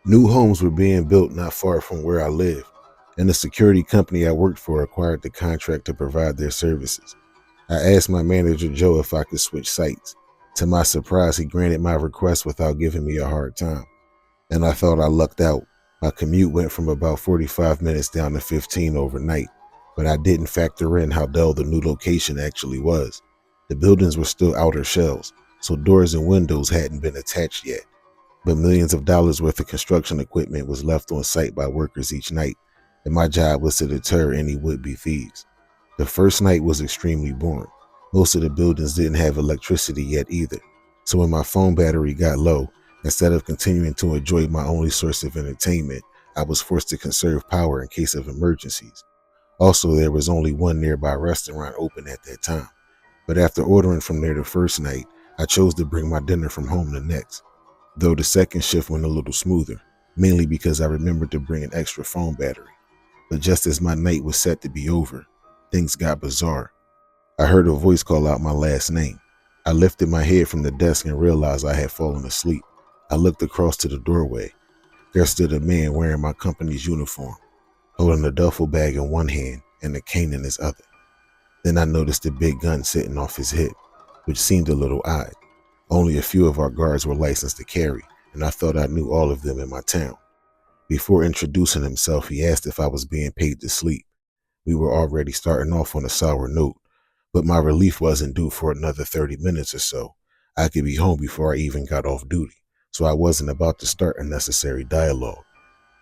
New homes were being built not far from where I lived, and the security company I worked for acquired the contract to provide their services. I asked my manager, Joe, if I could switch sites. To my surprise, he granted my request without giving me a hard time, and I thought I lucked out. My commute went from about 45 minutes down to 15 overnight, but I didn't factor in how dull the new location actually was. The buildings were still outer shells, so doors and windows hadn't been attached yet, but millions of dollars worth of construction equipment was left on site by workers each night, and my job was to deter any would-be thieves. The first night was extremely boring. Most of the buildings didn't have electricity yet either, so when my phone battery got low, instead of continuing to enjoy my only source of entertainment, I was forced to conserve power in case of emergencies. Also, there was only one nearby restaurant open at that time, but after ordering from there the first night, I chose to bring my dinner from home the next, though the second shift went a little smoother, mainly because I remembered to bring an extra phone battery. But just as my night was set to be over, things got bizarre. I heard a voice call out my last name. I lifted my head from the desk and realized I had fallen asleep. I looked across to the doorway. There stood a man wearing my company's uniform, holding a duffel bag in one hand and a cane in his other. Then I noticed a big gun sitting off his hip, which seemed a little odd. Only a few of our guards were licensed to carry, and I thought I knew all of them in my town. Before introducing himself, he asked if I was being paid to sleep. We were already starting off on a sour note, but my relief wasn't due for another 30 minutes or so. I could be home before I even got off duty, so I wasn't about to start unnecessary dialogue.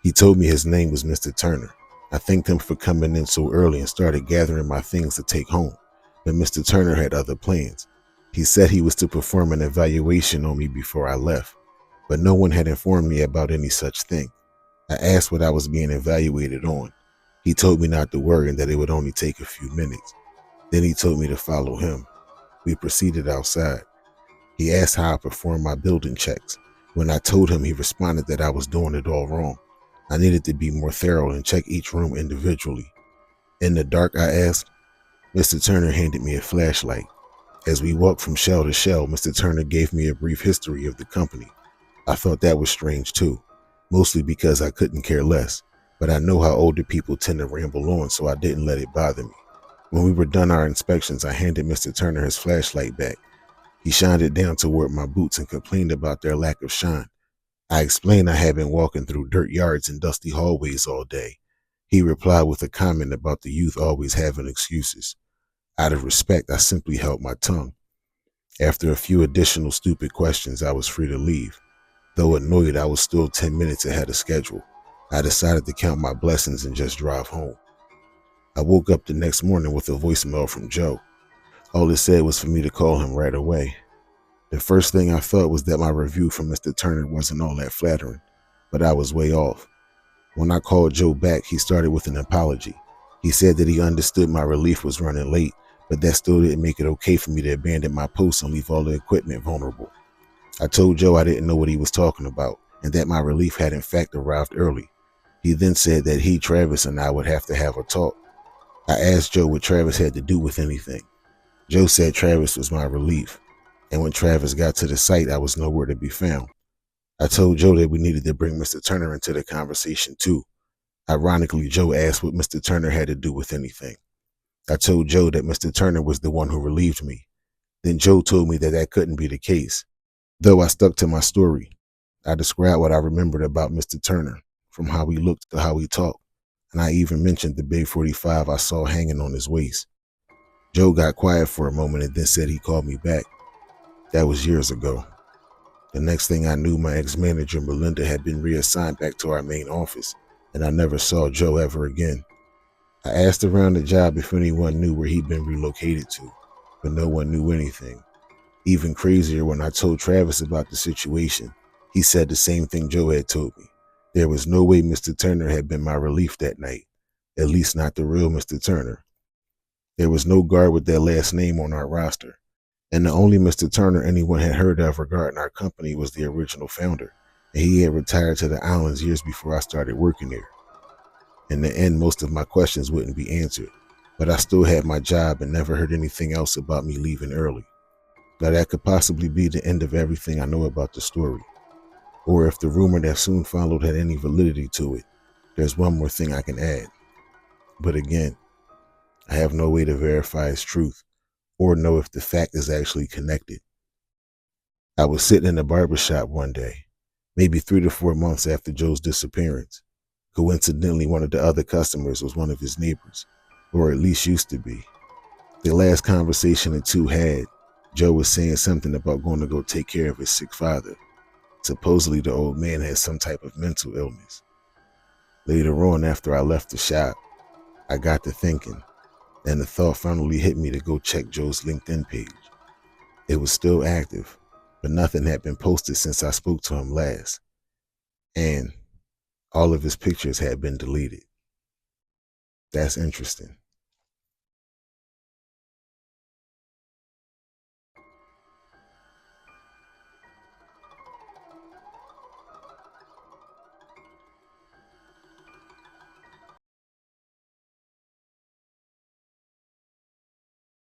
He told me his name was Mr. Turner. I thanked him for coming in so early and started gathering my things to take home, but Mr. Turner had other plans. He said he was to perform an evaluation on me before I left, but no one had informed me about any such thing. I asked what I was being evaluated on. He told me not to worry and that it would only take a few minutes. Then he told me to follow him. We proceeded outside. He asked how I performed my building checks. When I told him, he responded that I was doing it all wrong. I needed to be more thorough and check each room individually. In the dark, I asked. Mr. Turner handed me a flashlight. As we walked from shell to shell, Mr. Turner gave me a brief history of the company. I thought that was strange too, mostly because I couldn't care less, but I know how older people tend to ramble on, so I didn't let it bother me. When we were done our inspections, I handed Mr. Turner his flashlight back. He shined it down toward my boots and complained about their lack of shine. I explained I had been walking through dirt yards and dusty hallways all day. He replied with a comment about the youth always having excuses. Out of respect, I simply held my tongue. After a few additional stupid questions, I was free to leave. Though annoyed, I was still 10 minutes ahead of schedule. I decided to count my blessings and just drive home. I woke up the next morning with a voicemail from Joe. All it said was for me to call him right away. The first thing I thought was that my review from Mr. Turner wasn't all that flattering, but I was way off. When I called Joe back, he started with an apology. He said that he understood my relief was running late, but that still didn't make it okay for me to abandon my post and leave all the equipment vulnerable. I told Joe I didn't know what he was talking about, and that my relief had in fact arrived early. He then said that he, Travis, and I would have to have a talk. I asked Joe what Travis had to do with anything. Joe said Travis was my relief, and when Travis got to the site, I was nowhere to be found. I told Joe that we needed to bring Mr. Turner into the conversation too. Ironically, Joe asked what Mr. Turner had to do with anything. I told Joe that Mr. Turner was the one who relieved me. Then Joe told me that that couldn't be the case. Though I stuck to my story, I described what I remembered about Mr. Turner, from how he looked to how he talked, and I even mentioned the big 45 I saw hanging on his waist. Joe got quiet for a moment and then said he called me back. That was years ago. The next thing I knew, my ex-manager Melinda had been reassigned back to our main office, and I never saw Joe ever again. I asked around the job if anyone knew where he'd been relocated to, but no one knew anything. Even crazier, when I told Travis about the situation, he said the same thing Joe had told me. There was no way Mr. Turner had been my relief that night, at least not the real Mr. Turner. There was no guard with that last name on our roster, and the only Mr. Turner anyone had heard of regarding our company was the original founder, and he had retired to the islands years before I started working there. In the end, most of my questions wouldn't be answered, but I still had my job and never heard anything else about me leaving early. Now that could possibly be the end of everything I know about the story. or if the rumor that soon followed had any validity to it. There's one more thing I can add. But again, I have no way to verify its truth or know if the fact is actually connected. I was sitting in a barber shop one day, maybe 3 to 4 months after Joe's disappearance. Coincidentally, one of the other customers was one of his neighbors, or at least used to be. The last conversation the two had, Joe was saying something about going to go take care of his sick father. Supposedly the old man had some type of mental illness. Later on, after I left the shop, I got to thinking, and the thought finally hit me to go check Joe's LinkedIn page. It was still active, but nothing had been posted since I spoke to him last, and all of his pictures had been deleted. That's interesting.